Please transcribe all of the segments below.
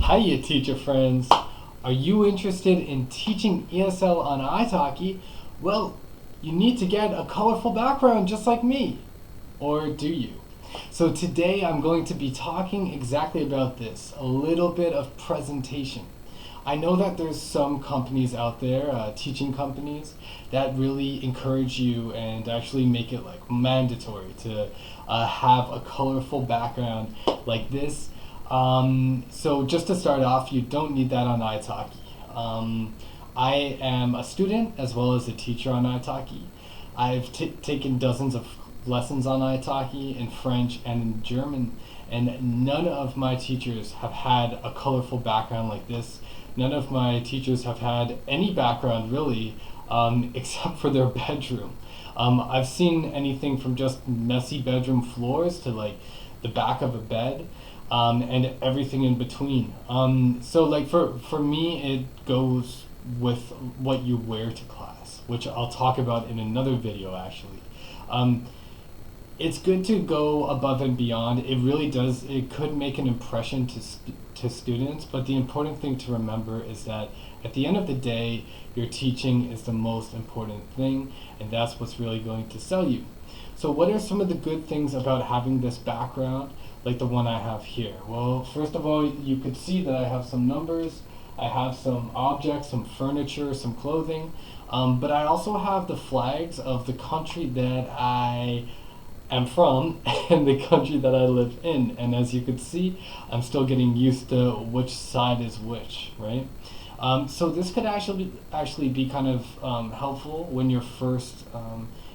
Hiya, teacher friends. Are you interested in teaching ESL on iTalki? Well, you need to get a colorful background just like me. Or do you? So today I'm going to be talking exactly about this, a little bit of presentation. I know that there's some companies out there, teaching companies, that really encourage you and actually make it like mandatory to have a colorful background like this. So just to start off, you don't need that on iTalki. I am a student as well as a teacher on iTalki. I've taken dozens of lessons on iTalki in French and in German, and none of my teachers have had a colorful background like this. None of my teachers have had any background really, except for their bedroom. I've seen anything from just messy bedroom floors to like the back of a bed, and everything in between. So like for me, it goes with what you wear to class, which I'll talk about in another video actually. It's good to go above and beyond. It really does. It could make an impression to students, but the important thing to remember is that at the end of the day, your teaching is the most important thing, and that's what's really going to sell you. So what are some of the good things about having this background like the one I have here? Well, first of all, you could see that I have some numbers, I have some objects, some furniture, some clothing, but I also have the flags of the country that I am from and the country that I live in. And as you can see, I'm still getting used to which side is which, right? So this could actually be kind of helpful when you're first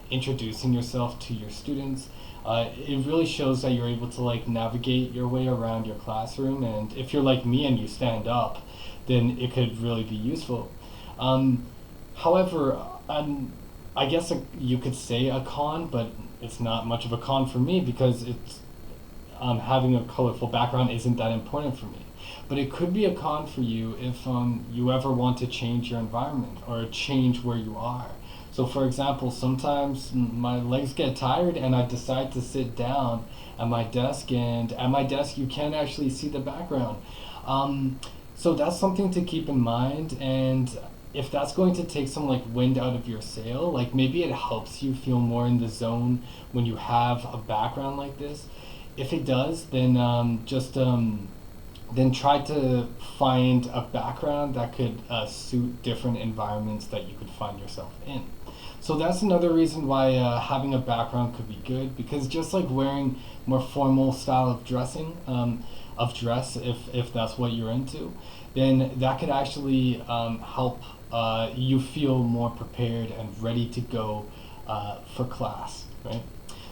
introducing yourself to your students. It really shows that you're able to like navigate your way around your classroom, and if you're like me and you stand up, then it could really be useful. However, I guess you could say a con, but it's not much of a con for me because it's having a colorful background isn't that important for me. But it could be a con for you if you ever want to change your environment or change where you are. So for example, sometimes my legs get tired and I decide to sit down at my desk, and at my desk you can't actually see the background. So that's something to keep in mind, and if that's going to take some like wind out of your sail, like maybe it helps you feel more in the zone when you have a background like this. If it does, then then try to find a background that could suit different environments that you could find yourself in. So that's another reason why having a background could be good, because just like wearing more formal style of dressing, dress, if that's what you're into, then that could actually help you feel more prepared and ready to go for class, right?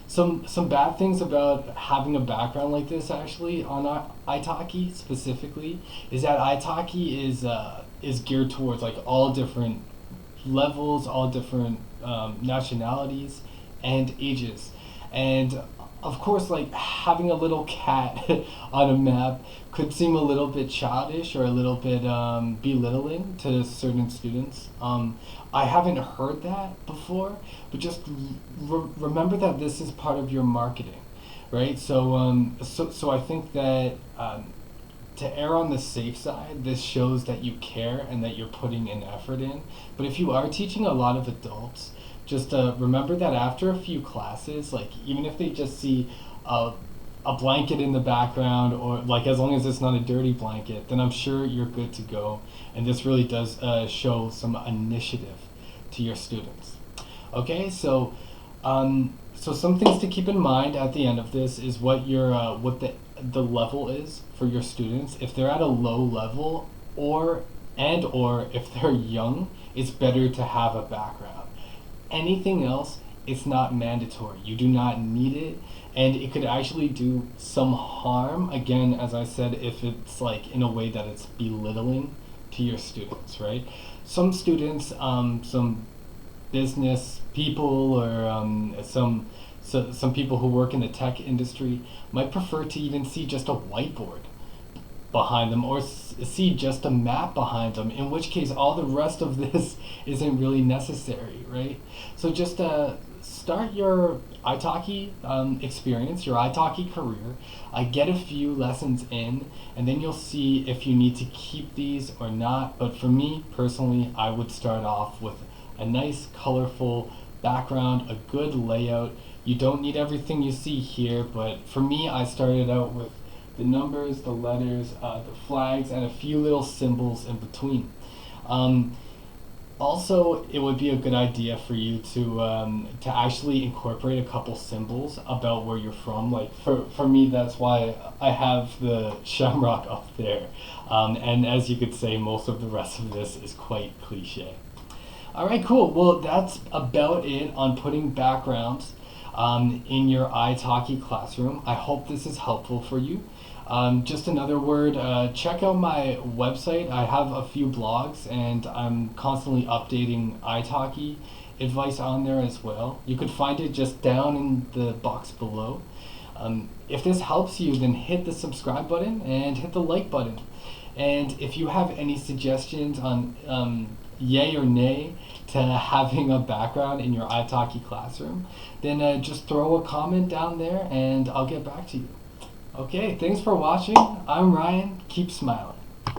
Some bad things about having a background like this actually on iTalki specifically is that iTalki is geared towards like all different levels, all different nationalities and ages, and of course, like having a little cat on a map could seem a little bit childish or a little bit belittling to certain students. I haven't heard that before, but just remember that this is part of your marketing, right? So so I think that to err on the safe side, this shows that you care and that you're putting an effort in. But if you are teaching a lot of adults, just remember that after a few classes, like even if they just see a blanket in the background, or like as long as it's not a dirty blanket, then I'm sure you're good to go. And this really does show some initiative to your students. Okay, so so some things to keep in mind at the end of this is what your what the level is for your students. If they're at a low level, or if they're young, it's better to have a background. Anything else, it's not mandatory. You do not need it, and it could actually do some harm, again, as I said, if it's like in a way that it's belittling to your students, right? Some students, some business people, or some people who work in the tech industry might prefer to even see just a whiteboard behind them, or see just a map behind them, in which case all the rest of this isn't really necessary, right? So just start your iTalki experience, your iTalki career. Get a few lessons in, and then you'll see if you need to keep these or not. But for me personally, I would start off with a nice colorful background, a good layout. You don't need everything you see here, but for me, I started out with the numbers, the letters, the flags, and a few little symbols in between. Also, it would be a good idea for you to actually incorporate a couple symbols about where you're from. Like for me, that's why I have the shamrock up there. And as you could say, most of the rest of this is quite cliche. All right, cool. Well, that's about it on putting backgrounds in your iTalki classroom. I hope this is helpful for you. Just another word, check out my website. I have a few blogs and I'm constantly updating iTalki advice on there as well. You could find it just down in the box below. If this helps you, then hit the subscribe button and hit the like button. And if you have any suggestions on yay or nay to having a background in your iTalki classroom, then just throw a comment down there and I'll get back to you. Okay, thanks for watching. I'm Ryan. Keep smiling.